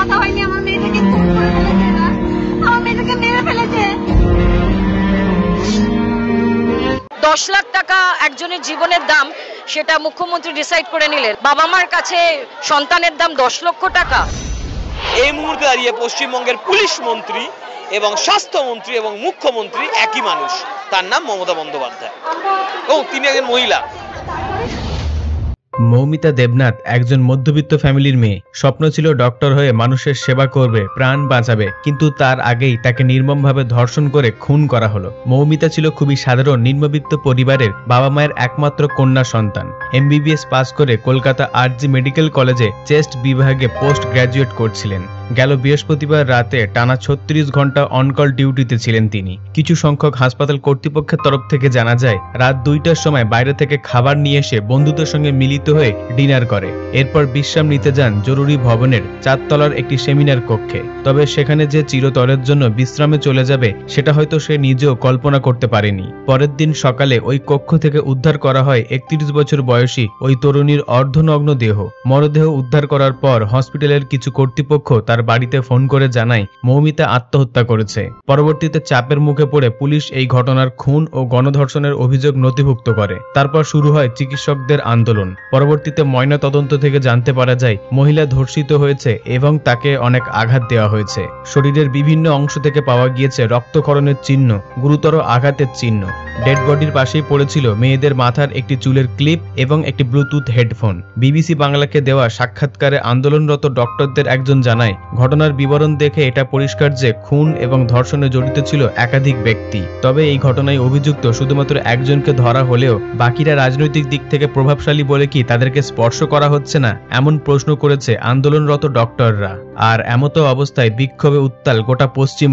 কথা হয়নি, আমার মেয়েটাকে খুন করে ফেলেছে, আমার মেয়েটাকে মেরে ফেলেছে। 10 লাখ টাকা একজনের জীবনের দাম, সেটা মুখ্যমন্ত্রী ডিসাইড করে নিলেন। বাবা মার কাছে সন্তানের দাম 10 লক্ষ টাকা। এই মুহূর্তে দাঁড়িয়ে পশ্চিমবঙ্গের পুলিশ মন্ত্রী এবং স্বাস্থ্যমন্ত্রী এবং মুখ্যমন্ত্রী একই মানুষ, তার নাম মমতা বন্দ্যোপাধ্যায়, এবং তিনি একজন মহিলা। মৌমিতা দেবনাথ একজন মধ্যবিত্ত ফ্যামিলির মেয়ে। স্বপ্ন ছিল ডক্টর হয়ে মানুষের সেবা করবে, প্রাণ বাঁচাবে, কিন্তু তার আগেই তাকে নির্মমভাবে ধর্ষণ করে খুন করা হলো। মৌমিতা ছিল খুবই সাধারণ নিম্নবিত্ত পরিবারের বাবা মায়ের একমাত্র কন্যা সন্তান। MBBS পাস করে কলকাতা RG মেডিকেল কলেজে চেস্ট বিভাগে পোস্ট গ্র্যাজুয়েট করছিলেন। গেল বৃহস্পতিবার রাতে টানা 36 ঘন্টা অনকল ডিউটিতে ছিলেন তিনি। কিছু সংখ্যক হাসপাতাল কর্তৃপক্ষের তরফ থেকে জানা যায়, রাত 2টার সময় বাইরে থেকে খাবার নিয়ে এসে বন্ধুদের সঙ্গে মিলিত হয়ে ডিনার করে। এরপর বিশ্রাম নিতে যান জরুরি ভবনের 4 তলার একটি সেমিনার কক্ষে। তবে সেখানে যে চিরতরের জন্য বিশ্রামে চলে যাবে সেটা হয়তো সে নিজেও কল্পনা করতে পারেনি। পরের দিন সকালে ওই কক্ষ থেকে উদ্ধার করা হয় 31 বছর বয়সী ওই তরুণীর অর্ধনগ্ন দেহ। মরদেহ উদ্ধার করার পর হসপিটালের কিছু কর্তৃপক্ষ তার বাড়িতে ফোন করে জানায় মৌমিতা আত্মহত্যা করেছে। পরবর্তীতে চাপের মুখে পড়ে পুলিশ এই ঘটনার খুন ও গণধর্ষণের অভিযোগ নথিভুক্ত করে। তারপর শুরু হয় চিকিৎসকদের আন্দোলন। পরবর্তীতে ময়না তদন্ত থেকে জানতে পারা যায় মহিলা ধর্ষিত হয়েছে এবং তাকে অনেক আঘাত দেওয়া হয়েছে। শরীরের বিভিন্ন অংশ থেকে পাওয়া গিয়েছে রক্তক্ষরণের চিহ্ন, গুরুতর আঘাতের চিহ্ন। ডেড বডির পাশেই পড়েছিল মেয়েদের মাথার একটি চুলের ক্লিপ এবং একটি ব্লুটুথ হেডফোন। BBC বাংলাকে দেওয়া সাক্ষাৎকারে আন্দোলনরত ডক্টরদের একজন জানায়, ঘটনার বিবরণ দেখে এটা পরিষ্কার যে খুন এবং ধর্ষণে জড়িত ছিল একাধিক ব্যক্তি। তবে এই ঘটনায় অভিযুক্ত শুধুমাত্র একজনকে ধরা হলেও বাকিরা রাজনৈতিক দিক থেকে প্রভাবশালী বলে কি তাদেরকে স্পর্শ করা হচ্ছে না, এমন প্রশ্ন করেছে আন্দোলনরত ডক্টররা। আর এমতো অবস্থায় বিক্ষোভে উত্তাল গোটা পশ্চিম